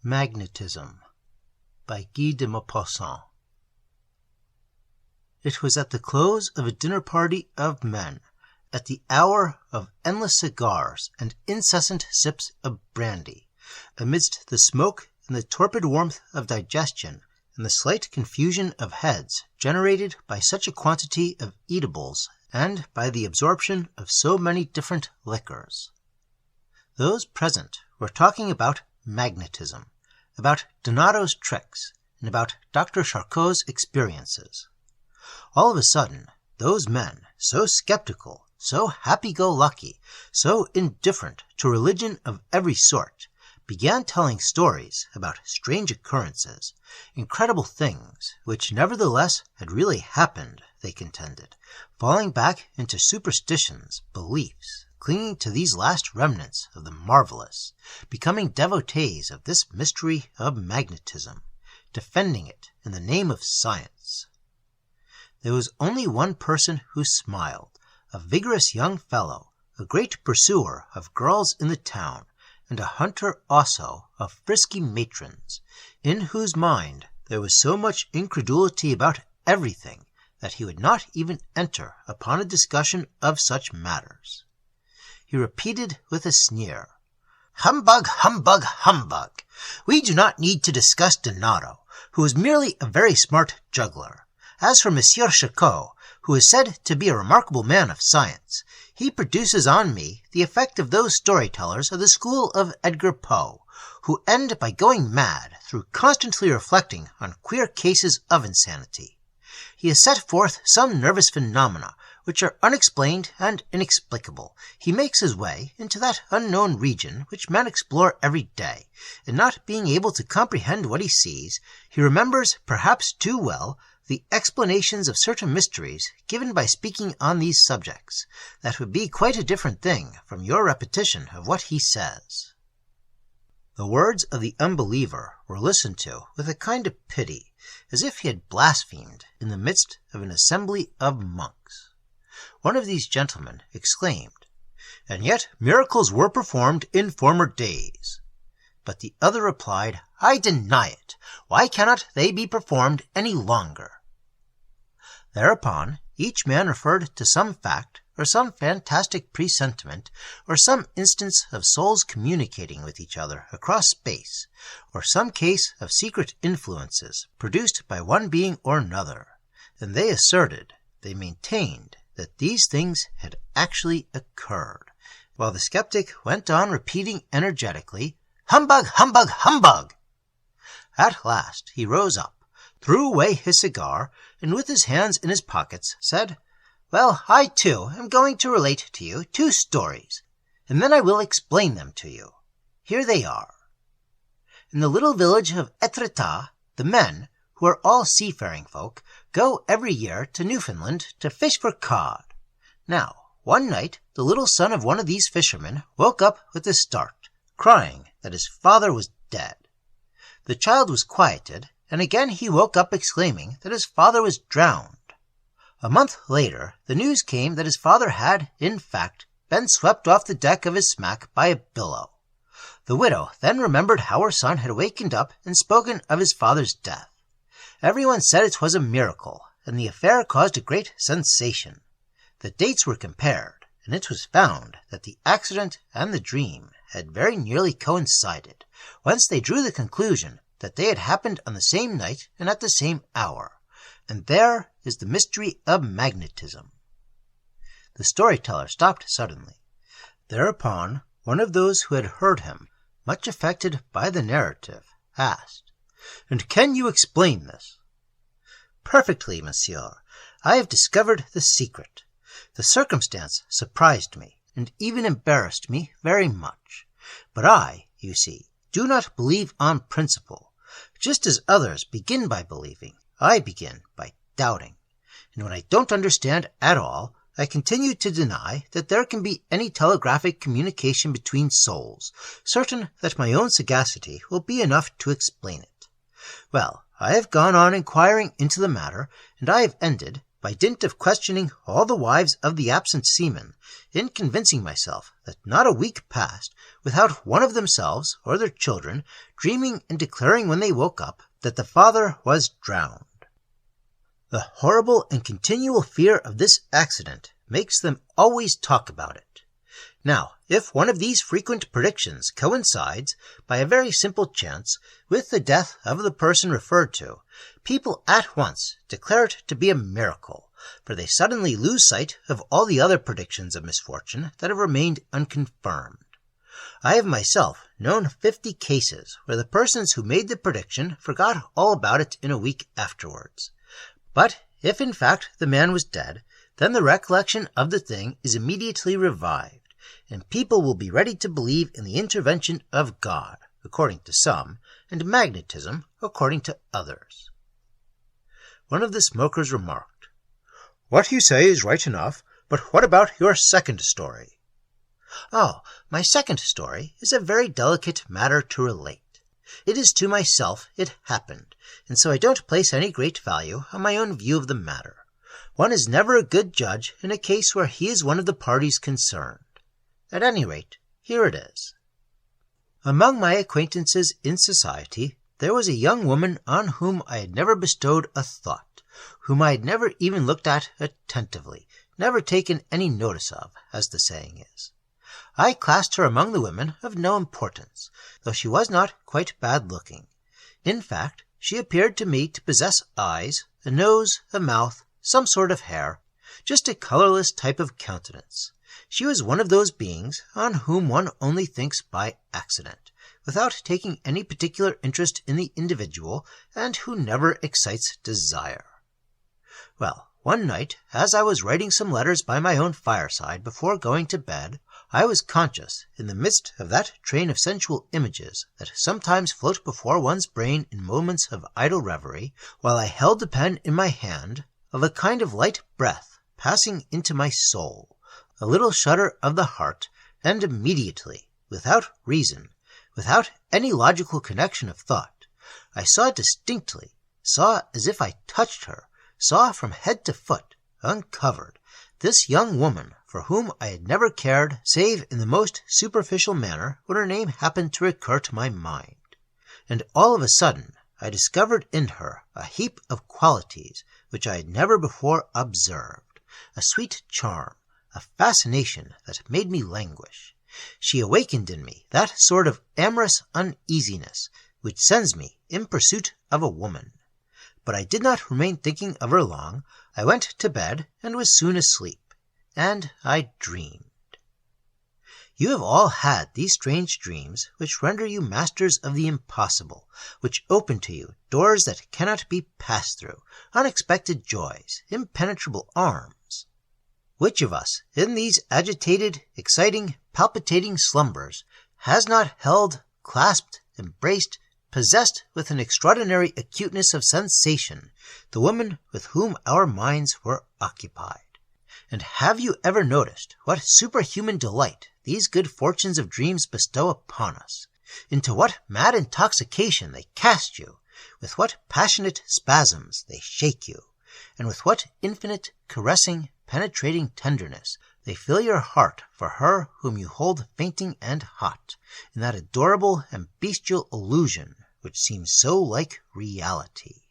Magnetism by Guy de Maupassant. It was at the close of a dinner party of men, at the hour of endless cigars and incessant sips of brandy, amidst the smoke and the torpid warmth of digestion, and the slight confusion of heads generated by such a quantity of eatables and by the absorption of so many different liquors. Those present were talking about magnetism, about Donato's tricks, and about Dr. Charcot's experiences. All of a sudden, those men, so skeptical, so happy-go-lucky, so indifferent to religion of every sort, began telling stories about strange occurrences, incredible things, which nevertheless had really happened, they contended, falling back into superstitions, beliefs, clinging to these last remnants of the marvelous, becoming devotees of this mystery of magnetism, defending it in the name of science. There was only one person who smiled, a vigorous young fellow, a great pursuer of girls in the town, and a hunter also of frisky matrons, in whose mind there was so much incredulity about everything that he would not even enter upon a discussion of such matters. He repeated with a sneer, "Humbug, humbug, humbug! We do not need to discuss Donato, who is merely a very smart juggler. As for Monsieur Charcot, who is said to be a remarkable man of science, he produces on me the effect of those storytellers of the school of Edgar Poe, who end by going mad through constantly reflecting on queer cases of insanity. He has set forth some nervous phenomena which are unexplained and inexplicable. He makes his way into that unknown region which men explore every day, and not being able to comprehend what he sees, he remembers, perhaps too well, the explanations of certain mysteries given by speaking on these subjects. That would be quite a different thing from your repetition of what he says." The words of the unbeliever were listened to with a kind of pity, as if he had blasphemed in the midst of an assembly of monks. One of these gentlemen exclaimed, "And yet miracles were performed in former days." But the other replied, "I deny it. Why cannot they be performed any longer?" Thereupon each man referred to some fact, or some fantastic presentiment, or some instance of souls communicating with each other across space, or some case of secret influences produced by one being or another, and they asserted, they maintained, that these things had actually occurred, while the skeptic went on repeating energetically, "Humbug, humbug, humbug!" At last he rose up, threw away his cigar, and with his hands in his pockets said, "Well, I too am going to relate to you 2 stories, and then I will explain them to you. Here they are. In the little village of Etretat, the men, who are all seafaring folk, go every year to Newfoundland to fish for cod. Now, one night the little son of one of these fishermen woke up with a start, crying that his father was dead. The child was quieted, and again he woke up exclaiming that his father was drowned. A month later, the news came that his father had, in fact, been swept off the deck of his smack by a billow. The widow then remembered how her son had wakened up and spoken of his father's death. Everyone said it was a miracle, and the affair caused a great sensation. The dates were compared, and it was found that the accident and the dream had very nearly coincided, whence they drew the conclusion that they had happened on the same night and at the same hour. And there is the mystery of magnetism." The storyteller stopped suddenly. Thereupon one of those who had heard him, much affected by the narrative, asked, "And can you explain this?" "Perfectly, monsieur. I have discovered the secret. The circumstance surprised me, and even embarrassed me very much. But I, you see, do not believe on principle. Just as others begin by believing, I begin by doubting. And when I don't understand at all, I continue to deny that there can be any telegraphic communication between souls, certain that my own sagacity will be enough to explain it. Well, I have gone on inquiring into the matter, and I have ended, by dint of questioning all the wives of the absent seamen, in convincing myself that not a week passed without one of themselves or their children dreaming and declaring when they woke up that the father was drowned. The horrible and continual fear of this accident makes them always talk about it. Now, if one of these frequent predictions coincides, by a very simple chance, with the death of the person referred to, people at once declare it to be a miracle, for they suddenly lose sight of all the other predictions of misfortune that have remained unconfirmed. I have myself known 50 cases where the persons who made the prediction forgot all about it in a week afterwards. But if in fact the man was dead, then the recollection of the thing is immediately revived, and people will be ready to believe in the intervention of God, according to some, and magnetism, according to others. One of the smokers remarked, "What you say is right enough, but what about your second story?" "Oh, my second story is a very delicate matter to relate. It is to myself it happened, and so I don't place any great value on my own view of the matter. One is never a good judge in a case where he is one of the parties concerned. At any rate, here it is. Among my acquaintances in society, there was a young woman on whom I had never bestowed a thought, whom I had never even looked at attentively, never taken any notice of, as the saying is. I classed her among the women of no importance, though she was not quite bad-looking. In fact, she appeared to me to possess eyes, a nose, a mouth, some sort of hair, just a colorless type of countenance. She was one of those beings on whom one only thinks by accident, without taking any particular interest in the individual, and who never excites desire. Well, one night, as I was writing some letters by my own fireside before going to bed, I was conscious, in the midst of that train of sensual images that sometimes float before one's brain in moments of idle reverie, while I held the pen in my hand, of a kind of light breath passing into my soul, a little shudder of the heart, and immediately, without reason, without any logical connection of thought, I saw distinctly, saw as if I touched her, saw from head to foot, uncovered, this young woman for whom I had never cared save in the most superficial manner when her name happened to recur to my mind. And all of a sudden I discovered in her a heap of qualities which I had never before observed, a sweet charm, a fascination that made me languish. She awakened in me that sort of amorous uneasiness which sends me in pursuit of a woman. But I did not remain thinking of her long. I went to bed and was soon asleep, and I dreamed. You have all had these strange dreams which render you masters of the impossible, which open to you doors that cannot be passed through, unexpected joys, impenetrable arms. Which of us, in these agitated, exciting, palpitating slumbers, has not held, clasped, embraced, possessed with an extraordinary acuteness of sensation, the woman with whom our minds were occupied? And have you ever noticed what superhuman delight these good fortunes of dreams bestow upon us? Into what mad intoxication they cast you, with what passionate spasms they shake you, and with what infinite, caressing, penetrating tenderness they fill your heart for her whom you hold fainting and hot, in that adorable and bestial illusion which seems so like reality.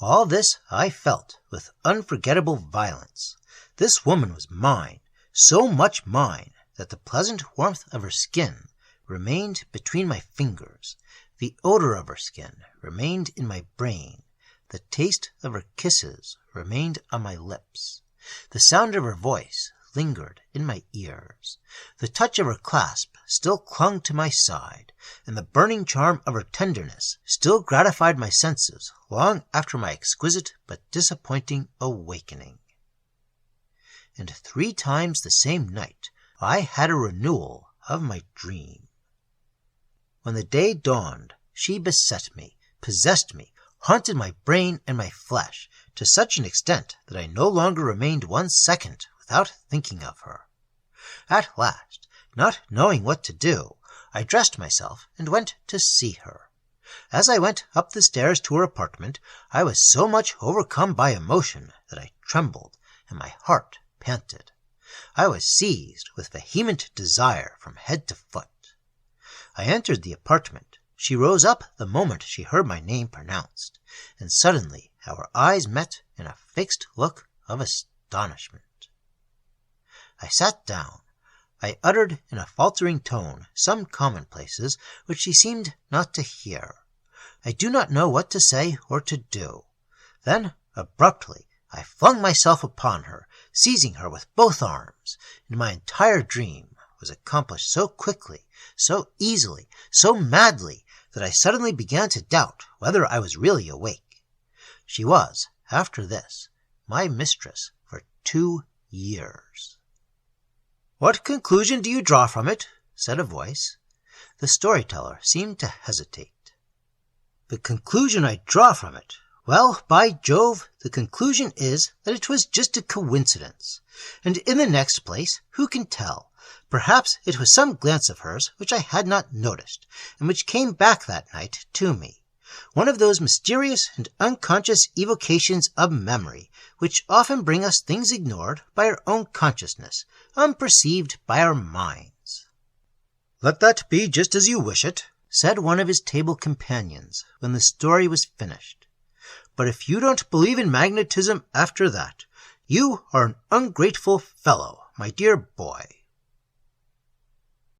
All this I felt with unforgettable violence. This woman was mine, so much mine that the pleasant warmth of her skin remained between my fingers, the odor of her skin remained in my brain, the taste of her kisses remained on my lips, the sound of her voice lingered in my ears, the touch of her clasp still clung to my side, and the burning charm of her tenderness still gratified my senses long after my exquisite but disappointing awakening. And 3 times the same night I had a renewal of my dream. When the day dawned, she beset me, possessed me, haunted my brain and my flesh, to such an extent that I no longer remained 1 second without thinking of her. At last, not knowing what to do, I dressed myself and went to see her. As I went up the stairs to her apartment, I was so much overcome by emotion that I trembled and my heart panted. I was seized with vehement desire from head to foot. I entered the apartment. She rose up the moment she heard my name pronounced, and suddenly our eyes met in a fixed look of astonishment. I sat down. I uttered in a faltering tone some commonplaces which she seemed not to hear. I do not know what to say or to do. Then, abruptly, I flung myself upon her, seizing her with both arms, and my entire dream was accomplished so quickly, so easily, so madly, that I suddenly began to doubt whether I was really awake. She was, after this, my mistress for 2 years. "What conclusion do you draw from it?" said a voice. The storyteller seemed to hesitate. "The conclusion I draw from it? Well, by Jove, the conclusion is that it was just a coincidence. And in the next place, who can tell? Perhaps it was some glance of hers which I had not noticed, and which came back that night to me. One of those mysterious and unconscious evocations of memory, which often bring us things ignored by our own consciousness, unperceived by our minds." "Let that be just as you wish it," said one of his table companions when the story was finished. "But if you don't believe in magnetism after that, you are an ungrateful fellow, my dear boy."